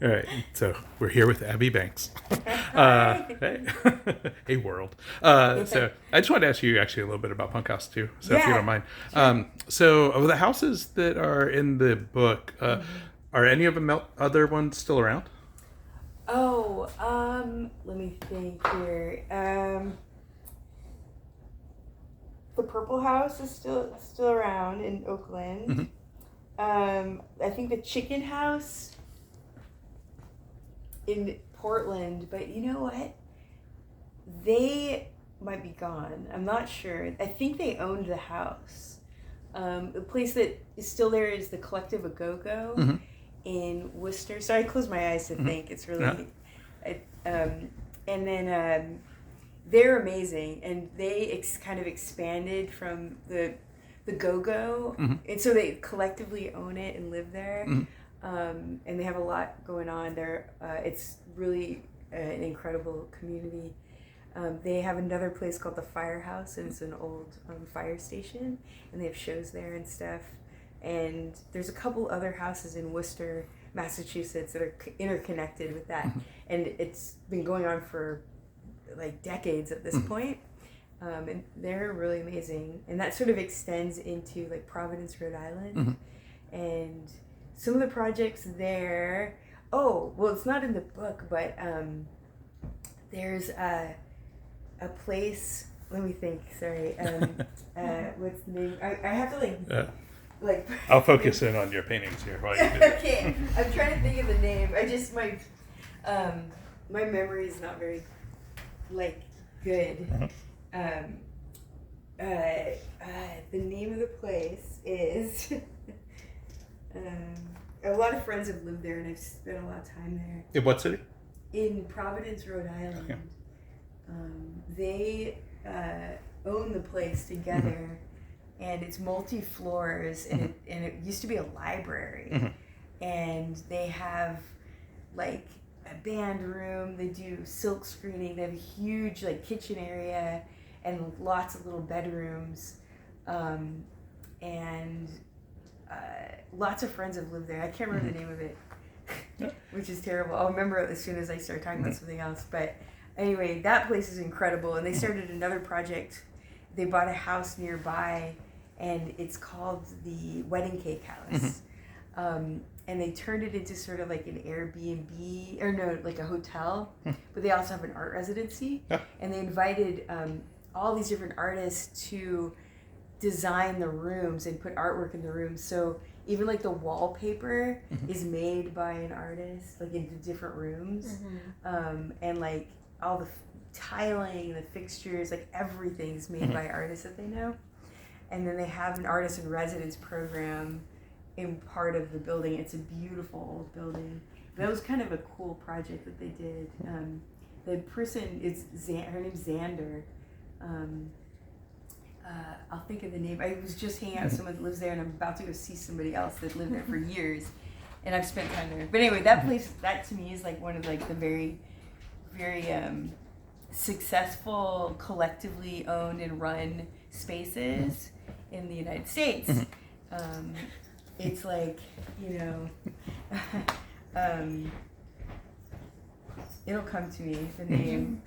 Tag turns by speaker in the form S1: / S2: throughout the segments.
S1: All right, so we're here with Abby Banks.
S2: Hi.
S1: Hey, hey world. So I just wanted to ask you actually a little bit about Punk House too, so if you don't
S2: Yeah,
S1: mind.
S2: sure.
S1: So of the houses that are in the book,
S2: hmm
S1: are any of them other ones still around?
S2: Oh, let me think here. The Purple House is still around in Oakland.
S1: Hmm.
S2: I think the Chicken House in Portland, but you know what? They might be gone. I'm not sure. I think they owned the house. The place that is still there is the Collective A Go Go
S1: Hmm.
S2: in Worcester. Sorry, I close my eyes to
S1: Hmm.
S2: think. It's
S1: Yeah.
S2: really, I, and then they're amazing, and they kind of expanded from the Go Go,
S1: Hmm.
S2: and so they collectively own it and live there,
S1: Hmm.
S2: and they have a lot going on there. It's really an incredible community. They have another place called the Firehouse, and it's an old fire station, and they have shows there and stuff. And there's a couple other houses in Worcester, Massachusetts, that are interconnected with that, and it's been going on for like decades at this
S1: Hmm.
S2: point. And they're really amazing, and that sort of extends into like Providence, Rhode
S1: Hmm.
S2: Island, and some of the projects there. Oh, well, it's not in the book, but there's a place. Let me think. Sorry. What's the name? I have to
S1: Uh,
S2: like.
S1: I'll focus in on your paintings here while you do that.
S2: Okay, I'm trying to think of the name. I just um my memory is not very like good.
S1: Uh-huh.
S2: Um, uh, the name of the place is. um, a lot of friends have lived there, and I've spent a lot of time there.
S1: In what city?
S2: In Providence, Rhode
S1: Okay.
S2: Island. They own the place together, and it's multi floors, and it used to be a library,
S1: Hmm.
S2: and they have like a band room. They do silk screening. They have a huge like kitchen area and lots of little bedrooms, um, and lots of friends have lived there. I can't remember the name of it,
S1: Yeah.
S2: which is terrible. I'll remember it as soon as I start talking about
S1: Mhm.
S2: something else. But anyway, that place is incredible, and they started another project. They bought a house nearby, and it's called the Wedding Cake House. And they turned it into sort of like an Airbnb, or no, like a hotel, but they also have an art residency.
S1: Yeah.
S2: And they invited all these different artists to design the rooms and put artwork in the rooms. So even like the wallpaper is made by an artist, like into different rooms, and like all the tiling, the fixtures, like everything's made by artists that they know. And then they have an artist in residence program in part of the building. It's a beautiful old building. That was kind of a cool project that they did. The person is her name's Xander. Um, I'll think of the name. I was just hanging out with someone that lives there, and I'm about to go see somebody else that lived there for years, and I've spent time there. But anyway, that place, that to me is like one of like the very, very successful, collectively owned and run spaces in the United States. Um, it's like, you know, um, it'll come to me, the name.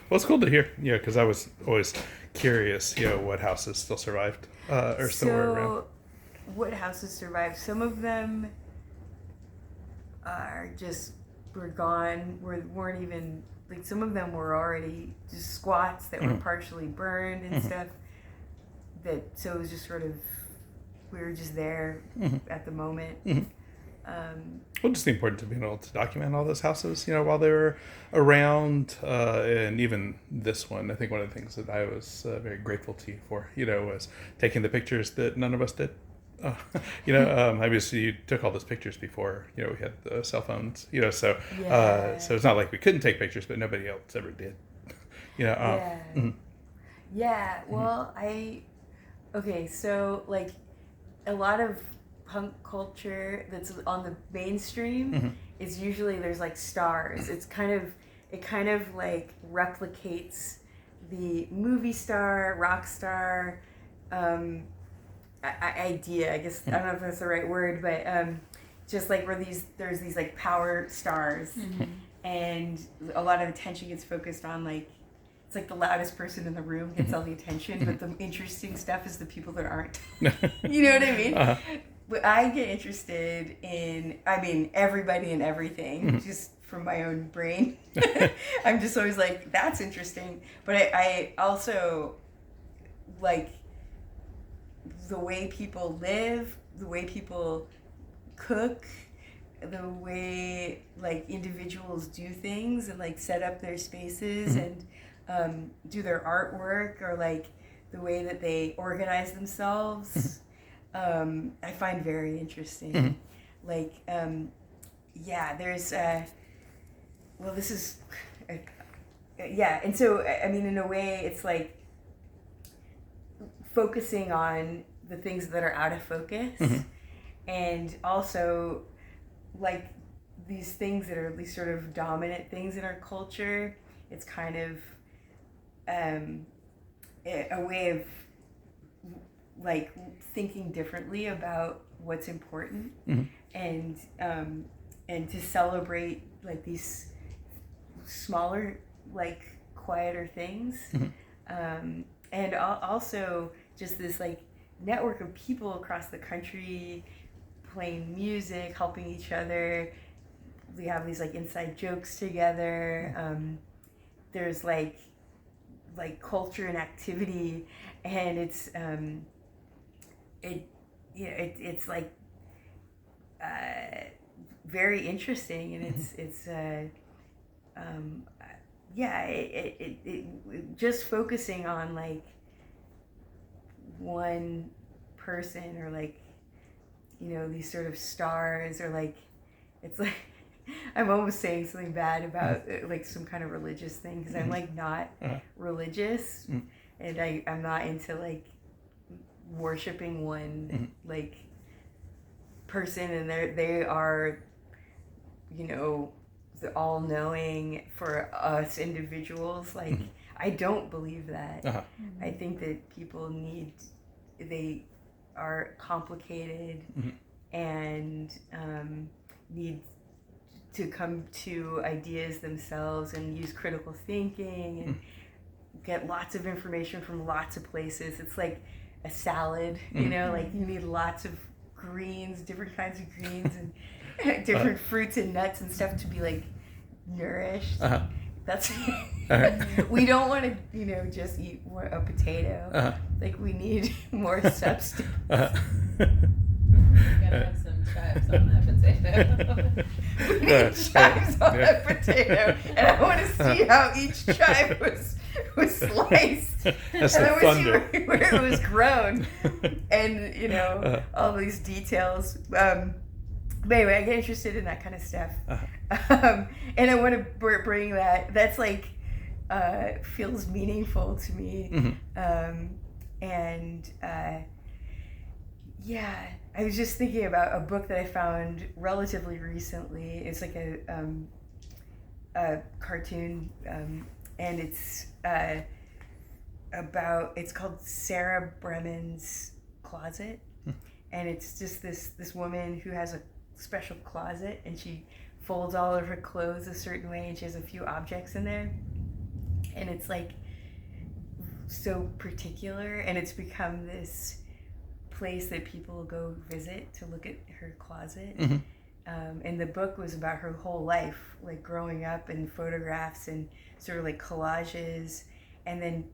S1: Well, it's cool to hear, because I was always curious, what houses still survived or still were around.
S2: So, what houses survived? Some of them are just were gone. Weren't even like some of them were already just squats that were partially burned and stuff. That so it was just sort of we were just there at the moment.
S1: Well, just the importance of being able to document all those houses, while they were around, and even this one. I think one of the things that I was very grateful to you for, was taking the pictures that none of us did. Obviously you took all those pictures before, we had the cell phones, so it's not like we couldn't take pictures, but nobody else ever did.
S2: Yeah.
S1: Mhm.
S2: Yeah. Well, okay. So like a lot of punk culture that's on the mainstream is usually there's like stars. It kind of like replicates the movie star, rock star idea. I guess I don't know if that's the right word, but just like where there's these like power stars, and a lot of attention gets focused on like, it's like the loudest person in the room gets all the attention, but the interesting stuff is the people that aren't. You know what I mean? But I get interested in, I mean, everybody and everything, just from my own brain. I'm just always like, that's interesting. But I also like the way people live, the way people cook, the way like individuals do things and like set up their spaces and do their artwork, or like the way that they organize themselves. I find very interesting. Like, yeah, there's, well, this is, yeah. And so, I mean, in a way, it's like focusing on the things that are out of focus, and also like these things that are these sort of dominant things in our culture. It's kind of a way of like thinking differently about what's important, and to celebrate like these smaller, like quieter things, and also just this like network of people across the country playing music, helping each other. We have these like inside jokes together. There's like culture and activity, and it's it's like very interesting, and it's just focusing on like one person, or like, you know, these sort of stars, or like, it's like I'm almost saying something bad about like some kind of religious thing, because I'm like not religious, and I'm not into like worshiping one like person, and they are, you know, the all-knowing for us individuals. Like, I don't believe that. I think that people they are complicated, and need to come to ideas themselves and use critical thinking and get lots of information from lots of places. It's like a salad, you know, like you need lots of greens, different kinds of greens, and different fruits and nuts and stuff to be like nourished. That's we don't want to, you know, just eat a potato. Like, we need more substance.
S3: You gotta have some chives on that potato.
S2: We need chives on that potato, and I want to see how each chive was sliced.
S1: That's
S2: and
S1: the
S2: I want to see where it was grown, and, you know, all these details. But anyway, I get interested in that kind of stuff, and I want to bring that. That's like feels meaningful to me, and yeah. I was just thinking about a book that I found relatively recently. It's like a cartoon, and it's it's called Sarah Bremen's Closet, and it's just this woman who has a special closet, and she folds all of her clothes a certain way, and she has a few objects in there, and it's like so particular, and it's become this place that people go visit to look at her closet. And the book was about her whole life, like growing up, and photographs and sort of like collages, and then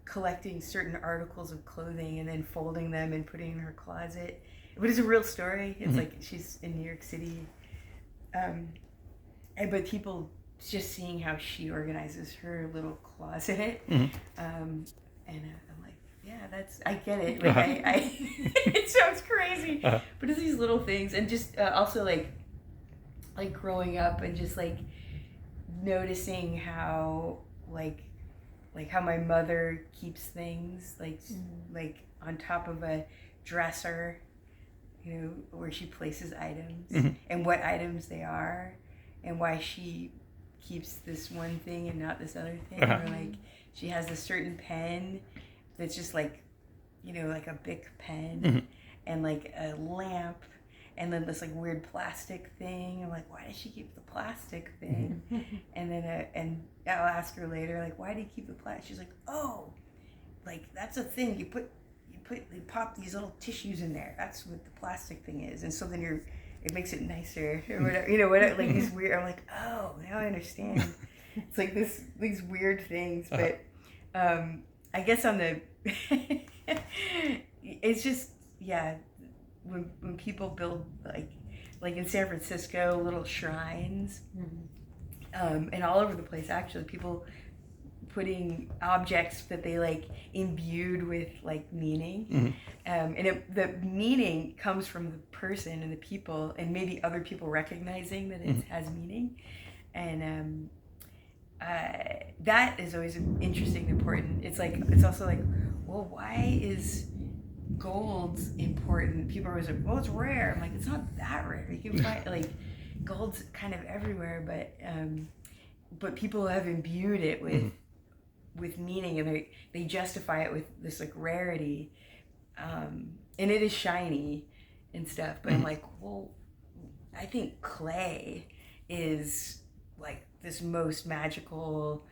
S2: collecting certain articles of clothing and then folding them and putting in her closet. But it's a real story. It's like she's in New York City, but people just seeing how she organizes her little closet, and I'm like, yeah, I get it. Like, I it sounds crazy, but it's these little things, and just also like growing up, and just like noticing how like how my mother keeps things like on top of a dresser, you know, where she places items, and what items they are, and why she keeps this one thing and not this other thing, or like she has a certain pen that's just like, you know, like a Bic pen, and like a lamp, and then this like weird plastic thing. I'm like, why does she keep the plastic thing? And then and I'll ask her later, like, why do you keep the plastic? She's like, oh, like that's a thing. You pop these little tissues in there. That's what the plastic thing is. And so then it makes it nicer or whatever. You know, whatever. Like these weird. I'm like, oh, now I understand. It's like these weird things, but I guess on the it's just when people build like in San Francisco little shrines, and all over the place actually, people putting objects that they like imbued with like meaning, and the meaning comes from the person and the people and maybe other people recognizing that it has meaning, and that is always interesting and important. It's also like, well, why is gold important? People are always like, well, it's rare. I'm like, it's not that rare. You can find like gold's kind of everywhere, but people have imbued it with meaning, and they justify it with this like rarity, and it is shiny and stuff. But I'm like, well, I think clay is like this most magical,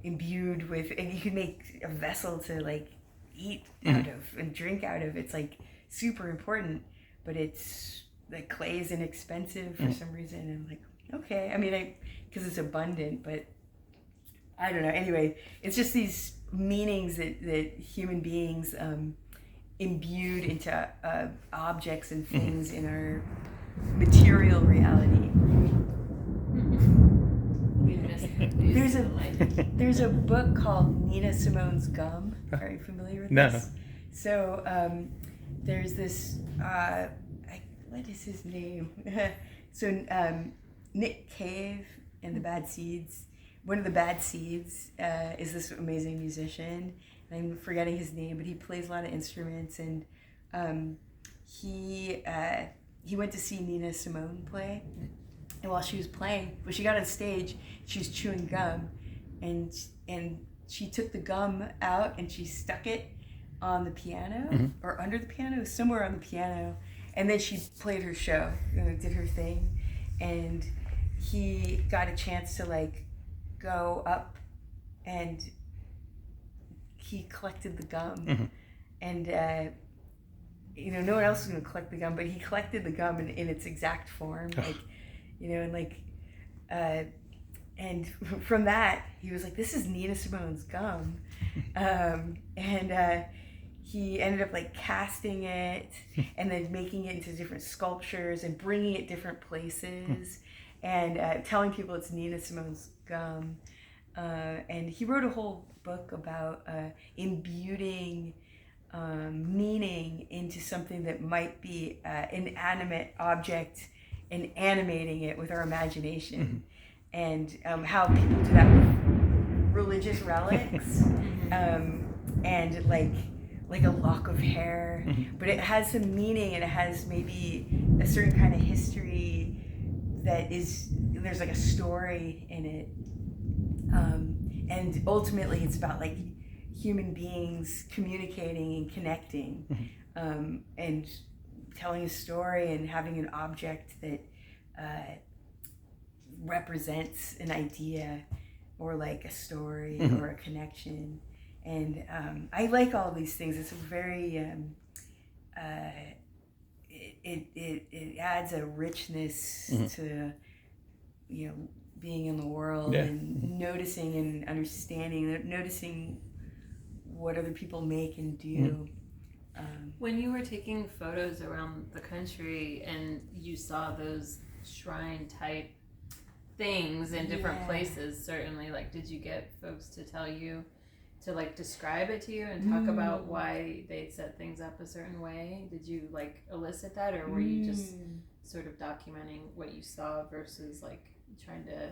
S2: imbued with, and you can make a vessel to like eat out of and drink out of. It's like super important, but it's like clay is inexpensive for some reason. And I'm like, okay, I mean, because it's abundant, but I don't know. Anyway, it's just these meanings that human beings imbued into objects and things in our material reality. There's a book called Nina Simone's Gum. Are you familiar with this? No. So there's this. What is his name? So Nick Cave and the Bad Seeds. One of the Bad Seeds is this amazing musician. I'm forgetting his name, but he plays a lot of instruments, and he went to see Nina Simone play. And while she was playing, when she got on stage, she was chewing gum, and she took the gum out and she stuck it on the piano or under the piano, somewhere on the piano, and then she played her show, did her thing, and he got a chance to like go up, and he collected the gum, and no one else was going to collect the gum, but he collected the gum in its exact form, like. And like, and from that, he was like, this is Nina Simone's gum. And he ended up like casting it and then making it into different sculptures and bringing it different places and telling people it's Nina Simone's gum. And he wrote a whole book about imbuing meaning into something that might be an inanimate object and animating it with our imagination, and how people do that with religious relics, and like a lock of hair, but it has some meaning and it has maybe a certain kind of history there's like a story in it, and ultimately it's about like human beings communicating and connecting, and telling a story and having an object that represents an idea or like a story or a connection. And I like all these things. It's a very it adds a richness to being in the world, and noticing and understanding, noticing what other people make and do.
S3: When you were taking photos around the country and you saw those shrine type things in different places, certainly, like, did you get folks to tell you to like describe it to you and talk about why they'd set things up a certain way? Did you like elicit that, or were you just sort of documenting what you saw versus like trying to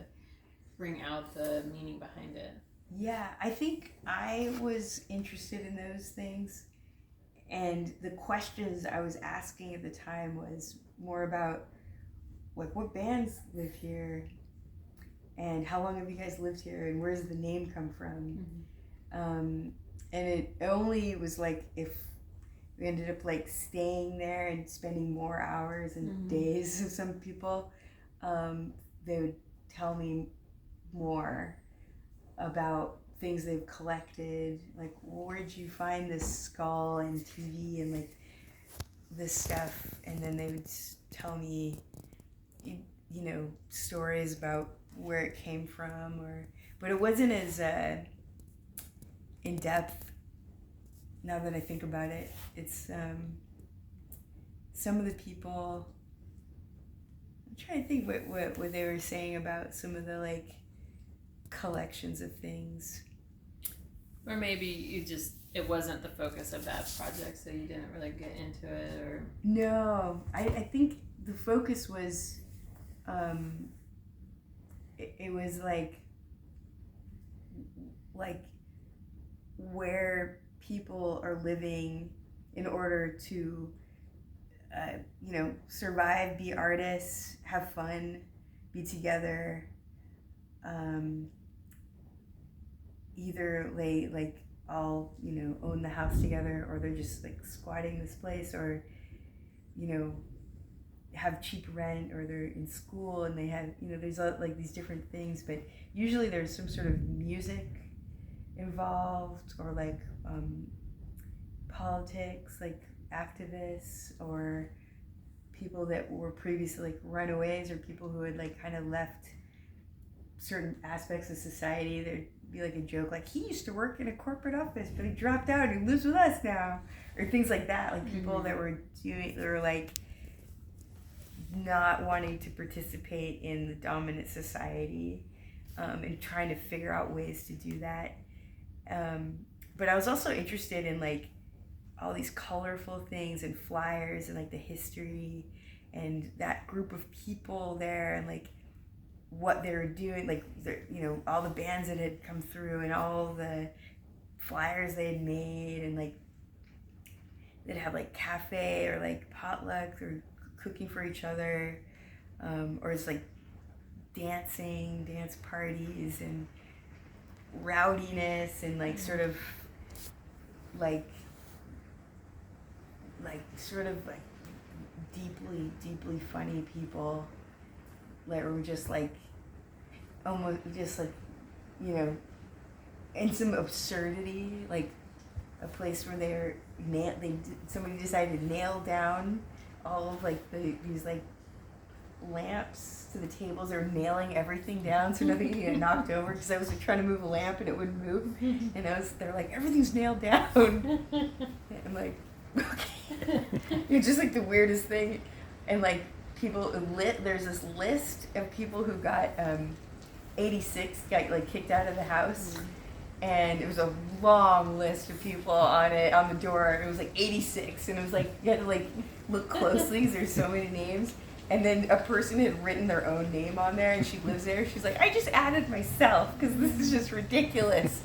S3: bring out the meaning behind it?
S2: Yeah, I think I was interested in those things. And the questions I was asking at the time was more about, like, what bands live here? And how long have you guys lived here? And where does the name come from? And it only was like if we ended up like staying there and spending more hours and days with some people. They would tell me more about things they've collected, like where'd you find this skull and TV and like this stuff, and then they would tell me, you know, stories about where it came from, but it wasn't as in depth. Now that I think about it, it's some of the people. I'm trying to think what they were saying about some of the like collections of things.
S3: Or maybe it wasn't the focus of that project, so you didn't really get into it, or...
S2: No, I think the focus was, it was like where people are living in order to, you know, survive, be artists, have fun, be together. Either they like all, you know, own the house together, or they're just like squatting this place, or, you know, have cheap rent, or they're in school and they have, you know, there's like these different things, but usually there's some sort of music involved, or like politics, like activists, or people that were previously like runaways, or people who had like kind of left certain aspects of society. There'd be like a joke like, he used to work in a corporate office but he dropped out and he lives with us now, or things like that, like people that were like not wanting to participate in the dominant society, and trying to figure out ways to do that. But I was also interested in like all these colorful things and flyers and like the history and that group of people there, and like what they were doing, like, you know, all the bands that had come through and all the flyers they had made, and like they'd have like cafe or like potluck or cooking for each other, or it's like dance parties and rowdiness and like sort of like sort of like deeply funny people that were just like almost just like, you know, and some absurdity, like a place where somebody decided to nail down all of like these like lamps to the tables. They were nailing everything down so nothing could get knocked over, because I was like trying to move a lamp and it wouldn't move, and they're like, everything's nailed down. I'm like, okay. It's just like the weirdest thing. And like there's this list of people who got 86 got like kicked out of the house, and it was a long list of people on the door. It was like 86, and it was like you had to like look closely because there's so many names. And then a person had written their own name on there, and she lives there. She's like, I just added myself because this is just ridiculous.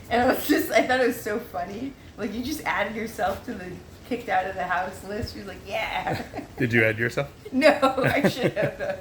S2: And I thought it was so funny. Like, you just added yourself to the kicked out of the house list. She was like, yeah.
S1: Did you add yourself?
S2: No, I should have.